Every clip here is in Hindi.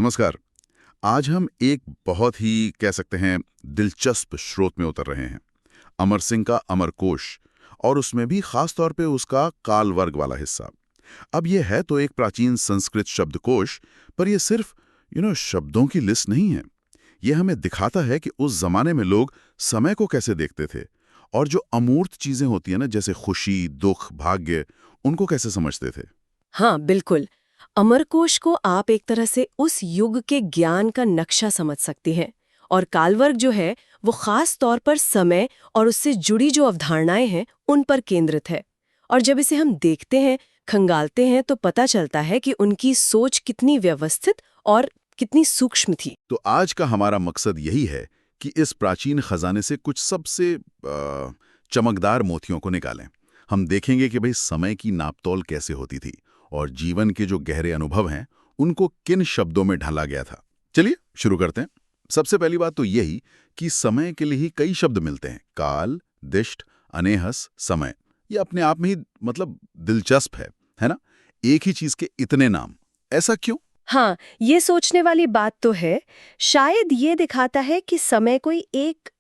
नमस्कार। आज हम एक बहुत ही कह सकते हैं दिलचस्प स्रोत में उतर रहे हैं, अमर सिंह का अमरकोश, और उसमें भी खास तौर पे उसका काल वर्ग वाला हिस्सा। अब ये है तो एक प्राचीन संस्कृत शब्दकोश, पर ये सिर्फ शब्दों की लिस्ट नहीं है। ये हमें दिखाता है कि उस जमाने में लोग समय को कैसे देखते थे और जो अमूर्त चीजें होती है ना, जैसे खुशी, दुख, भाग्य, उनको कैसे समझते थे। हाँ, बिल्कुल। अमरकोश को आप एक तरह से उस युग के ज्ञान का नक्शा समझ सकती हैं। और कालवर्ग जो है वो खास तौर पर समय और उससे जुड़ी जो अवधारणाएं हैं उन पर केंद्रित है। और जब इसे हम देखते हैं, खंगालते हैं, तो पता चलता है कि उनकी सोच कितनी व्यवस्थित और कितनी सूक्ष्म थी। तो आज का हमारा मकसद यही है कि इस प्राचीन खजाने से कुछ सबसे चमकदार मोतियों को निकालें। हम देखेंगे कि भाई समय की नापतोल कैसे होती थी और जीवन के जो गहरे अनुभव हैं उनको किन शब्दों में ढाला गया था। चलिए शुरू करते हैं। सबसे पहली बात तो यही कि समय के लिए ही कई शब्द मिलते हैं, काल, दिष्ट, अनेहस, समय। ये अपने आप में ही मतलब दिलचस्प है ना? एक ही चीज के इतने नाम, ऐसा क्यों? हाँ, ये सोचने वाली बात तो है। शायद ये दिखाता है कि समय कोई एक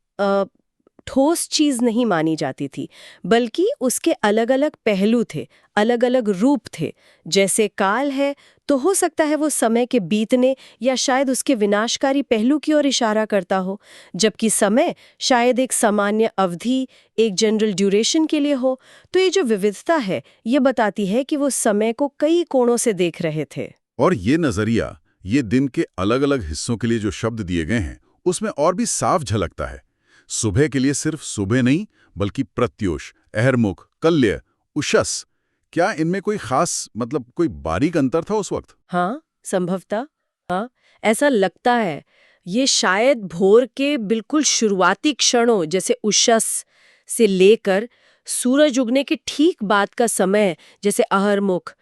ठोस चीज नहीं मानी जाती थी, बल्कि उसके अलग-अलग पहलू थे, अलग-अलग रूप थे। जैसे काल है, तो हो सकता है वो समय के बीतने या शायद उसके विनाशकारी पहलू की ओर इशारा करता हो, जबकि समय शायद एक सामान्य अवधि, एक जनरल ड्यूरेशन के लिए हो। तो ये जो विविधता है, ये बताती है कि वो समय को कई कोणों से देख रहे थे। और ये नजरिया, ये दिन के अलग अलग हिस्सों के लिए जो शब्द दिए गए हैं उसमें और भी साफ झलकता है। सुबह के लिए सिर्फ सुबह नहीं, बल्कि प्रत्योष, अहरमुख, कल्य, उषस। क्या इनमें कोई खास मतलब कोई बारीक अंतर था उस वक्त? हाँ, संभवतः। हाँ, ऐसा लगता है। ये शायद भोर के बिल्कुल शुरुआती क्षणों जैसे उषस से लेकर सूरज उगने के ठीक बाद का समय जैसे अहरमुख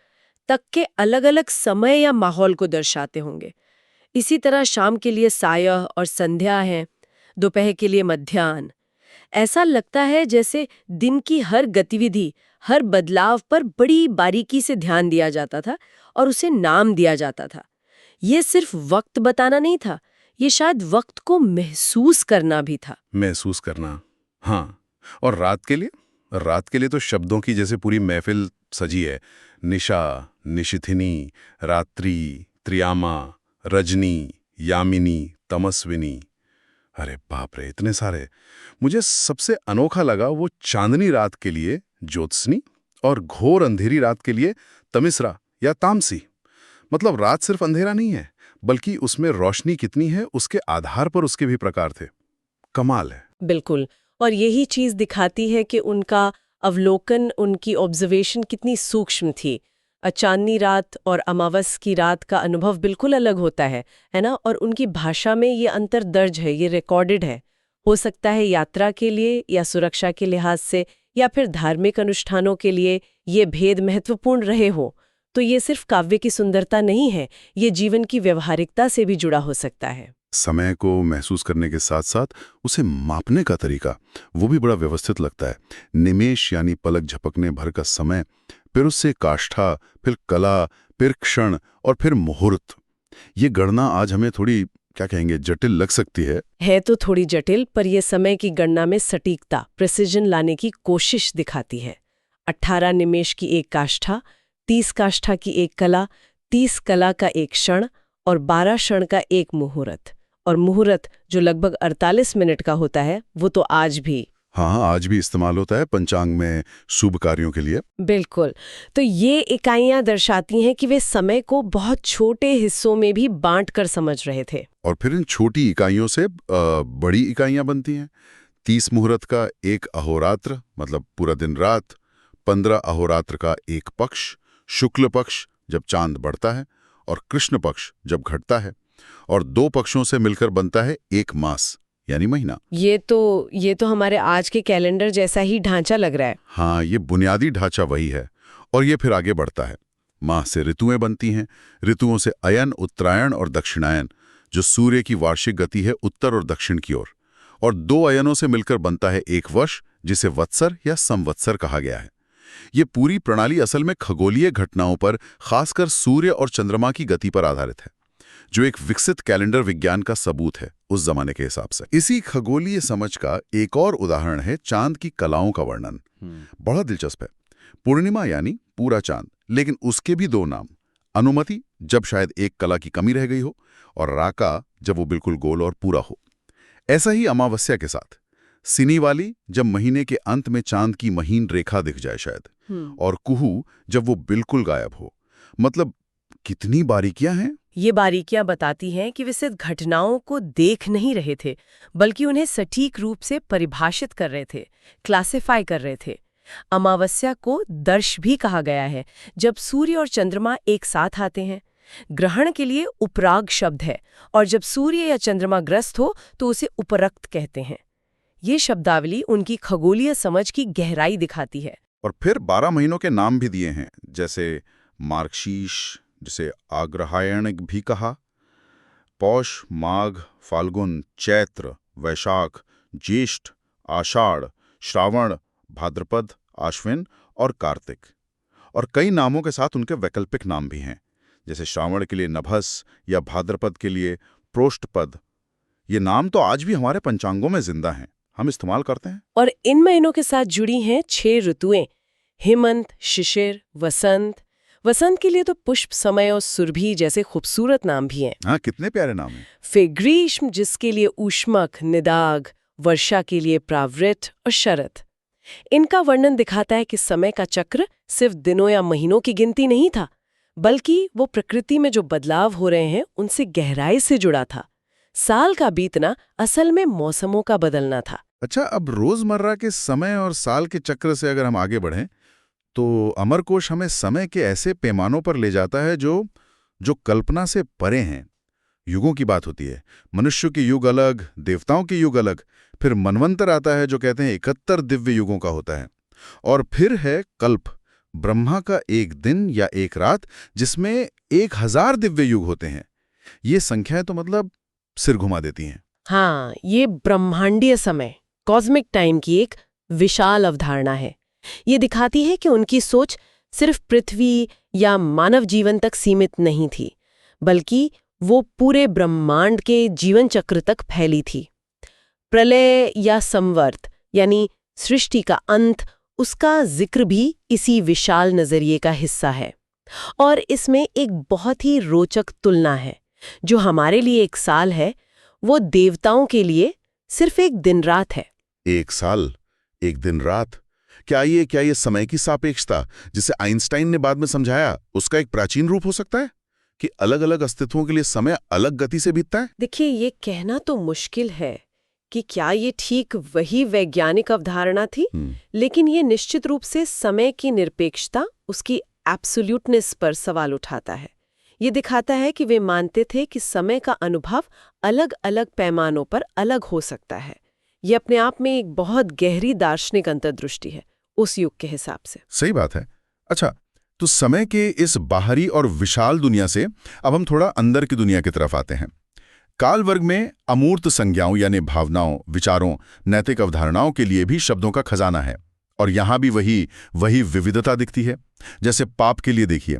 तक के अलग-अलग समय या माहौल को दर्शाते होंगे। इसी तरह शाम के लिए सायं और संध्या है, दोपहर के लिए मध्याह्न। ऐसा लगता है जैसे दिन की हर गतिविधि, हर बदलाव पर बड़ी बारीकी से ध्यान दिया जाता था और उसे नाम दिया जाता था। ये सिर्फ वक्त बताना नहीं था, ये शायद वक्त को महसूस करना भी था। महसूस करना, हाँ। और रात के लिए? रात के लिए तो शब्दों की जैसे पूरी महफिल सजी है। निशा, निशिथिनी, रात्रि, त्रियामा, रजनी, यामिनी, तमस्विनी। अरे बाप रे, इतने सारे। मुझे सबसे अनोखा लगा वो चांदनी रात के लिए ज्योत्सनी और घोर अंधेरी रात के लिए तमिसरा या तामसी। मतलब रात सिर्फ अंधेरा नहीं है, बल्कि उसमें रोशनी कितनी है उसके आधार पर उसके भी प्रकार थे। कमाल है। बिल्कुल। और यही चीज दिखाती है कि उनका अवलोकन, उनकी ऑब्जर्वेशन कितनी सूक्ष्म थी। चांदनी रात और अमावस की रात का अनुभव बिल्कुल अलग होता है ना? और उनकी भाषा में ये अंतर दर्ज है, ये रिकॉर्डेड है। हो सकता है यात्रा के लिए या सुरक्षा के लिहाज से या फिर धार्मिक अनुष्ठानों के लिए ये भेद महत्वपूर्ण रहे हो। तो ये सिर्फ काव्य की सुंदरता नहीं है, ये जीवन की व्यवहारिकता से भी जुड़ा हो सकता है। समय को महसूस करने के साथ साथ उसे मापने का तरीका, वो भी बड़ा व्यवस्थित लगता है। निमेष यानी पलक झपकने भर का समय, फिर उससे काष्ठा, फिर कला, फिर क्षण और फिर मुहूर्त। ये गणना आज हमें थोड़ी क्या कहेंगे जटिल लग सकती है तो थोड़ी जटिल, पर यह समय की गणना में सटीकता, प्रिसिजन लाने की कोशिश दिखाती है। 18 निमेष की एक काष्ठा, 30 काष्ठा की एक कला, 30 कला का एक क्षण और 12 क्षण का एक मुहूर्त। और मुहूर्त जो लगभग 48 मिनट का होता है, वो तो आज भी। हाँ, आज भी इस्तेमाल होता है पंचांग में शुभ कार्यों के लिए। बिल्कुल। तो ये इकाइयां दर्शाती हैं कि वे समय को बहुत छोटे हिस्सों में भी बांट कर समझ रहे थे। और फिर इन छोटी इकाइयों से बड़ी इकाइयां बनती हैं। 30 मुहूर्त का एक अहोरात्र मतलब पूरा दिन रात, 15 अहोरात्र का एक पक्ष, शुक्ल पक्ष जब चांद बढ़ता है और कृष्ण पक्ष जब घटता है, और 2 पक्षों से मिलकर बनता है एक मास यानी महीना। ये तो हमारे आज के कैलेंडर जैसा ही ढांचा लग रहा है। हाँ, ये बुनियादी ढांचा वही है। और ये फिर आगे बढ़ता है। माह से ऋतुएं बनती हैं, ऋतुओं से अयन, उत्तरायण और दक्षिणायन, जो सूर्य की वार्षिक गति है उत्तर और दक्षिण की ओर। और 2 अयनों से मिलकर बनता है एक वर्ष, जिसे वत्सर या संवत्सर कहा गया है। ये पूरी प्रणाली असल में खगोलीय घटनाओं पर, खासकर सूर्य और चंद्रमा की गति पर आधारित है। जो एक विकसित कैलेंडर विज्ञान का सबूत है उस जमाने के हिसाब से। इसी खगोलीय समझ का एक और उदाहरण है चांद की कलाओं का वर्णन। बड़ा दिलचस्प है। पूर्णिमा यानी पूरा चांद, लेकिन उसके भी दो नाम, अनुमति जब शायद एक कला की कमी रह गई हो, और राका जब वो बिल्कुल गोल और पूरा हो। ऐसा ही अमावस्या के साथ, सिनी वाली जब महीने के अंत में चांद की महीन रेखा दिख जाए शायद, और कुहू जब वो बिल्कुल गायब हो। मतलब कितनी बारीकियां हैं। ये बारीकियां बताती हैं कि वे सिर्फ घटनाओं को देख नहीं रहे थे, बल्कि उन्हें सटीक रूप से परिभाषित कर रहे थे, क्लासिफाई कर रहे थे। अमावस्या को दर्श भी कहा गया है, जब सूर्य और चंद्रमा एक साथ आते हैं। ग्रहण के लिए उपराग शब्द है, और जब सूर्य या चंद्रमा ग्रस्त हो तो उसे उपरक्त कहते हैं। ये शब्दावली उनकी खगोलीय समझ की गहराई दिखाती है। और फिर 12 महीनों के नाम भी दिए हैं, जैसे मार्गशीर्ष, जिसे आग्रहायण भी कहा, पौष, माघ, फाल्गुन, चैत्र, वैशाख, ज्येष्ठ, आषाढ़, श्रावण, भाद्रपद, आश्विन और कार्तिक। और कई नामों के साथ उनके वैकल्पिक नाम भी हैं, जैसे श्रावण के लिए नभस या भाद्रपद के लिए प्रोष्ठपद। ये नाम तो आज भी हमारे पंचांगों में जिंदा हैं, हम इस्तेमाल करते हैं। और इन महीनों के साथ जुड़ी हैं 6 ऋतुएं, हेमंत, शिशिर, वसंत। वसंत के लिए तो पुष्प समय और सुरभि जैसे खूबसूरत नाम भी हैं। हाँ, कितने प्यारे नाम हैं। फिर ग्रीष्म, जिसके लिए ऊष्मक, निदाग, वर्षा के लिए प्रावृत और शरद। इनका वर्णन दिखाता है कि समय का चक्र सिर्फ दिनों या महीनों की गिनती नहीं था, बल्कि वो प्रकृति में जो बदलाव हो रहे हैं उनसे गहराई से जुड़ा था। साल का बीतना असल में मौसमों का बदलना था। अच्छा, अब रोजमर्रा के समय और साल के चक्र से अगर हम आगे बढ़ें तो अमरकोश हमें समय के ऐसे पैमानों पर ले जाता है जो कल्पना से परे हैं। युगों की बात होती है, मनुष्य के युग अलग, देवताओं के युग अलग, फिर मनवंतर आता है जो कहते हैं 71 दिव्य युगों का होता है, और फिर है कल्प, ब्रह्मा का एक दिन या एक रात जिसमें 1000 दिव्य युग होते हैं। ये संख्याएं तो मतलब सिर घुमा देती हैं। हाँ, ये ब्रह्मांडीय समय, कॉस्मिक टाइम की एक विशाल अवधारणा है। ये दिखाती है कि उनकी सोच सिर्फ पृथ्वी या मानव जीवन तक सीमित नहीं थी, बल्कि वो पूरे ब्रह्मांड के जीवन चक्र तक फैली थी। प्रलय या संवर्त यानी सृष्टि का अंत, उसका जिक्र भी इसी विशाल नजरिए का हिस्सा है। और इसमें एक बहुत ही रोचक तुलना है। जो हमारे लिए एक साल है, वो देवताओं के लिए सिर्फ एक दिन रात है। एक साल, एक दिन रात, क्या ये समय की सापेक्षता जिसे आइंस्टाइन ने बाद में समझाया, उसका एक प्राचीन रूप हो सकता है कि अलग अलग अस्तित्वों के लिए समय अलग गति से बीतता है? देखिए, ये कहना तो मुश्किल है कि क्या ये ठीक वही वैज्ञानिक अवधारणा थी, लेकिन ये निश्चित रूप से समय की निरपेक्षता, उसकी एब्सोल्यूटनेस पर सवाल उठाता है। ये दिखाता है कि वे मानते थे कि समय का अनुभव अलग अलग पैमानों पर अलग हो सकता है। ये अपने आप में एक बहुत गहरी दार्शनिक अंतर्दृष्टि है उस युग के हिसाब से। सही बात है। अच्छा, तो समय के इस बाहरी और विशाल दुनिया से अब हम थोड़ा अंदर की दुनिया की तरफ आते हैं। काल वर्ग में अमूर्त संज्ञाओं यानी भावनाओं, विचारों, नैतिक अवधारणाओं के लिए भी शब्दों का खजाना है, और यहां भी वही विविधता दिखती है। जैसे पाप के लिए देखिए,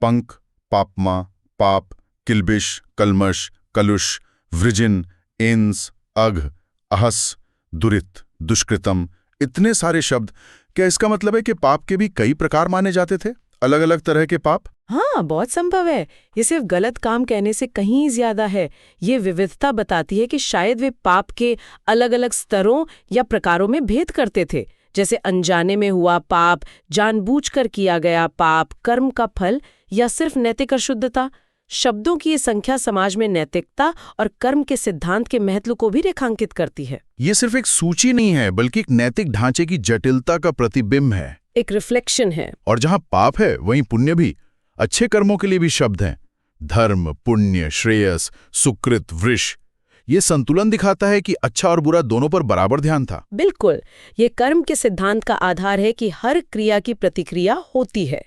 पंक, पापमा, पाप, किल्बिश, कलमश, कलुष, वृजिन, इंस, अघ, अहस, दुरित, दुष्कृतम, इतने सारे शब्द। क्या इसका मतलब है कि पाप के भी कई प्रकार माने जाते थे, अलग अलग तरह के पाप? हाँ, बहुत संभव है। ये सिर्फ गलत काम कहने से कहीं ज्यादा है। ये विविधता बताती है कि शायद वे पाप के अलग अलग स्तरों या प्रकारों में भेद करते थे, जैसे अनजाने में हुआ पाप, जानबूझकर किया गया पाप, कर्म का फल, या सिर्फ नैतिक अशुद्धता। शब्दों की ये संख्या समाज में नैतिकता और कर्म के सिद्धांत के महत्व को भी रेखांकित करती है। ये सिर्फ एक सूची नहीं है, बल्कि एक नैतिक ढांचे की जटिलता का प्रतिबिंब है, एक रिफ्लेक्शन है। और जहां पाप है वहीं पुण्य भी। अच्छे कर्मों के लिए भी शब्द हैं, धर्म, पुण्य, श्रेयस, सुकृत, वृष। ये संतुलन दिखाता है कि अच्छा और बुरा दोनों पर बराबर ध्यान था। बिल्कुल, ये कर्म के सिद्धांत का आधार है कि हर क्रिया की प्रतिक्रिया होती है।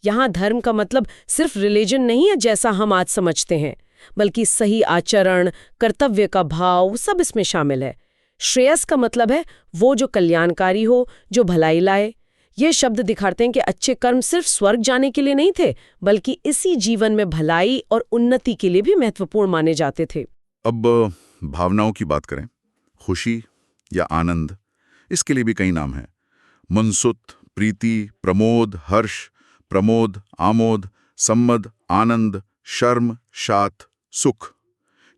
यहाँ धर्म का मतलब सिर्फ रिलीजन नहीं है जैसा हम आज समझते हैं, बल्कि सही आचरण, कर्तव्य का भाव, सब इसमें शामिल है। श्रेयस का मतलब है वो जो कल्याणकारी हो, जो भलाई लाए। ये शब्द दिखाते हैं कि अच्छे कर्म सिर्फ स्वर्ग जाने के लिए नहीं थे, बल्कि इसी जीवन में भलाई और उन्नति के लिए भी महत्वपूर्ण माने जाते थे। अब भावनाओं की बात करें, खुशी या आनंद, इसके लिए भी कई नाम हैं। मुनसुत, प्रीति, प्रमोद, हर्ष, प्रमोद, आमोद, सम्मद, आनंद, शर्म, शात, सुख।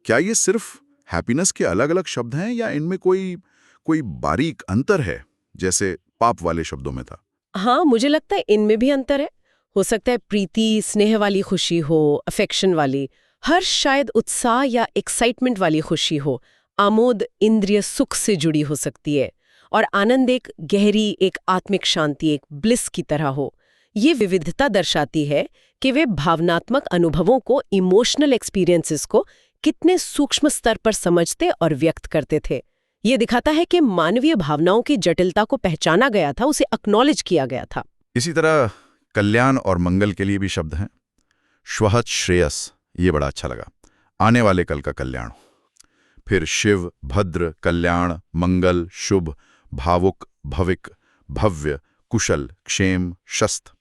क्या ये सिर्फ हैप्पीनेस के अलग अलग शब्द हैं या इनमें कोई बारीक अंतर है, जैसे पाप वाले शब्दों में था? हाँ, मुझे लगता है इनमें भी अंतर है। हो सकता है प्रीति स्नेह वाली खुशी हो, अफेक्शन वाली। हर्ष शायद उत्साह या एक्साइटमेंट वाली खुशी हो। आमोद इंद्रिय सुख से जुड़ी हो सकती है। और आनंद एक गहरी, एक आत्मिक शांति, एक ब्लिस की तरह हो। ये विविधता दर्शाती है कि वे भावनात्मक अनुभवों को, इमोशनल एक्सपीरियंसेस को कितने सूक्ष्म स्तर पर समझते और व्यक्त करते थे। ये दिखाता है कि मानवीय भावनाओं की जटिलता को पहचाना गया था, उसे एक्नॉलेज किया गया था। इसी तरह कल्याण और मंगल के लिए भी शब्द हैं। श्वहत श्रेयस, ये बड़ा अच्छा लगा, आने वाले कल का कल्याण। फिर शिव, भद्र, कल्याण, मंगल, शुभ, भावुक, भविक, भव्य, कुशल, क्षेम, शस्त।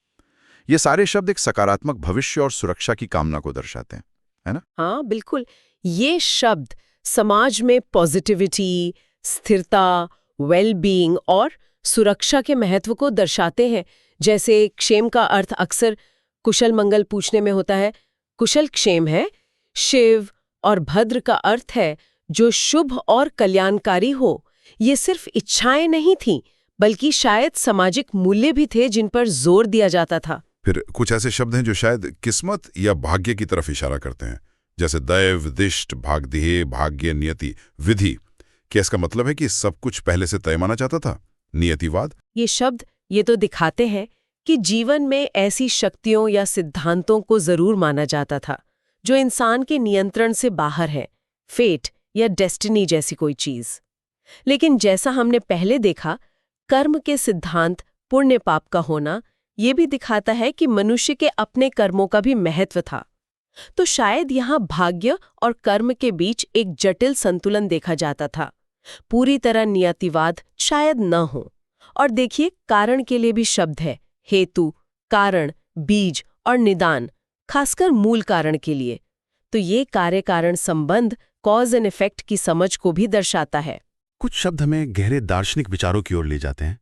ये सारे शब्द एक सकारात्मक भविष्य और सुरक्षा की कामना को दर्शाते हैं, है ना? हाँ, बिल्कुल। ये शब्द समाज में पॉजिटिविटी, स्थिरता, वेल-बीइंग और सुरक्षा के महत्व को दर्शाते हैं। जैसे क्षेम का अर्थ अक्सर कुशल मंगल पूछने में होता है, कुशल क्षेम है। शिव और भद्र का अर्थ है जो शुभ और कल्याणकारी हो। ये सिर्फ इच्छाएं नहीं थीं, बल्कि शायद सामाजिक मूल्य भी थे जिन पर जोर दिया जाता था। फिर कुछ ऐसे शब्द हैं जो शायद किस्मत या भाग्य की तरफ इशारा करते हैं, जैसे दैव, दिष्ट, भाग्येय, भाग्य, नियति, विधि। क्या इसका मतलब है कि सब कुछ पहले से तय माना जाता था? नियतिवाद? ये शब्द ये तो दिखाते हैं कि जीवन में ऐसी शक्तियों या सिद्धांतों को जरूर माना जाता था जो इंसान के नियंत्रण से बाहर है, फेट या डेस्टिनी जैसी कोई चीज। लेकिन जैसा हमने पहले देखा, कर्म के सिद्धांत, पुण्य पाप का होना, ये भी दिखाता है कि मनुष्य के अपने कर्मों का भी महत्व था। तो शायद यहाँ भाग्य और कर्म के बीच एक जटिल संतुलन देखा जाता था। पूरी तरह नियतिवाद शायद न हो। और देखिए, कारण के लिए भी शब्द है, हेतु, कारण, बीज और निदान, खासकर मूल कारण के लिए। तो ये कार्य कारण संबंध, कॉज एंड इफेक्ट की समझ को भी दर्शाता है। कुछ शब्द हमें गहरे दार्शनिक विचारों की ओर ले जाते हैं।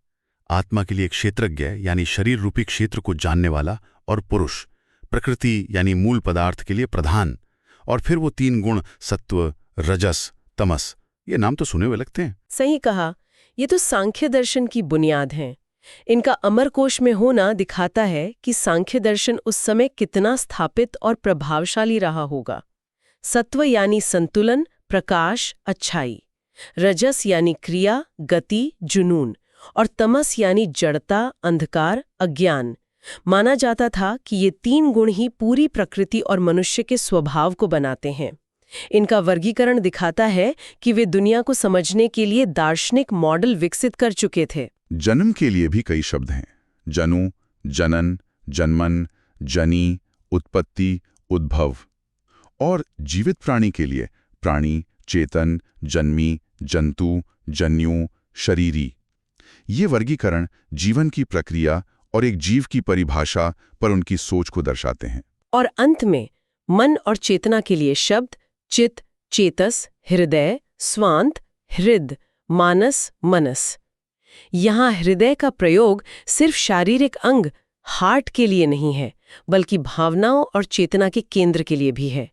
आत्मा के लिए एक क्षेत्रज्ञ यानी शरीर रूपी क्षेत्र को जानने वाला, और पुरुष, प्रकृति यानी मूल पदार्थ के लिए प्रधान। और फिर वो 3 गुण, सत्व, रजस, तमस। ये नाम तो सुने हुए लगते हैं। सही कहा, ये तो सांख्य दर्शन की बुनियाद हैं। इनका अमरकोश में होना दिखाता है कि सांख्य दर्शन उस समय कितना स्थापित और प्रभावशाली रहा होगा। सत्व यानी संतुलन, प्रकाश, अच्छाई। रजस यानी क्रिया, गति, जुनून। और तमस यानी जड़ता, अंधकार, अज्ञान। माना जाता था कि ये 3 गुण ही पूरी प्रकृति और मनुष्य के स्वभाव को बनाते हैं। इनका वर्गीकरण दिखाता है कि वे दुनिया को समझने के लिए दार्शनिक मॉडल विकसित कर चुके थे। जन्म के लिए भी कई शब्द हैं। जनु, जनन, जन्मन, जनी, उत्पत्ति, उद्भव। और जीवित प्राणी के लिए प्राणी, चेतन, जन्मी, जंतु, जन्यु, शरीरी। ये वर्गीकरण जीवन की प्रक्रिया और एक जीव की परिभाषा पर उनकी सोच को दर्शाते हैं। और अंत में मन और चेतना के लिए शब्द चित, चेतस, हृदय, स्वांत, हृद, मानस, मनस। यहाँ हृदय का प्रयोग सिर्फ शारीरिक अंग, हार्ट के लिए नहीं है, बल्कि भावनाओं और चेतना के केंद्र के लिए भी है।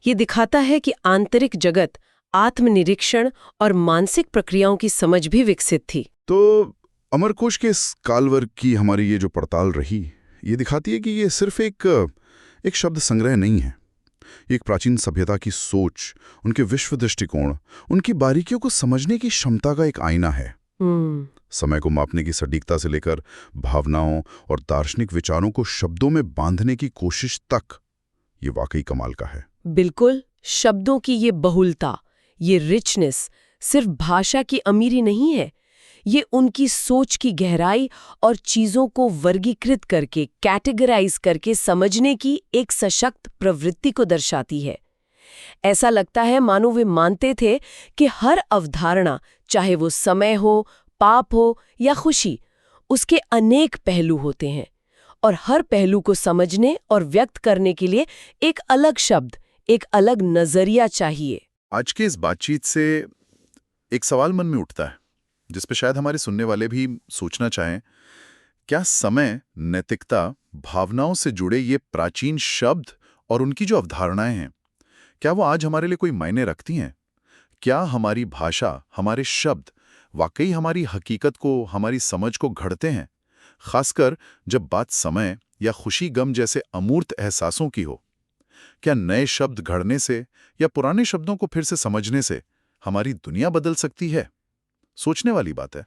ये दिखाता है कि आंतरिक जगत, आत्मनिरीक्षण और मानसिक प्रक्रियाओं की समझ भी विकसित थी। तो अमरकोश के इस कालवर्ग की हमारी ये जो पड़ताल रही, ये दिखाती है कि ये सिर्फ एक शब्द संग्रह नहीं है। ये एक प्राचीन सभ्यता की सोच, उनके विश्व दृष्टिकोण, उनकी बारीकियों को समझने की क्षमता का एक आईना है। समय को मापने की सटीकता से लेकर भावनाओं और दार्शनिक विचारों को शब्दों में बांधने की कोशिश तक, ये वाकई कमाल का है। बिल्कुल, शब्दों की ये बहुलता, ये रिचनेस सिर्फ भाषा की अमीरी नहीं है, ये उनकी सोच की गहराई और चीजों को वर्गीकृत करके, कैटेगराइज करके समझने की एक सशक्त प्रवृत्ति को दर्शाती है। ऐसा लगता है मानो वे मानते थे कि हर अवधारणा, चाहे वो समय हो, पाप हो या खुशी, उसके अनेक पहलू होते हैं और हर पहलू को समझने और व्यक्त करने के लिए एक अलग शब्द, एक अलग नजरिया चाहिए। आज के इस बातचीत से एक सवाल मन में उठता है, जिस पे शायद हमारे सुनने वाले भी सोचना चाहें। क्या समय, नैतिकता, भावनाओं से जुड़े ये प्राचीन शब्द और उनकी जो अवधारणाएं हैं, क्या वो आज हमारे लिए कोई मायने रखती हैं? क्या हमारी भाषा, हमारे शब्द वाकई हमारी हकीकत को, हमारी समझ को घड़ते हैं, खासकर जब बात समय या खुशी गम जैसे अमूर्त एहसासों की हो? क्या नए शब्द घड़ने से या पुराने शब्दों को फिर से समझने से हमारी दुनिया बदल सकती है? सोचने वाली बात है।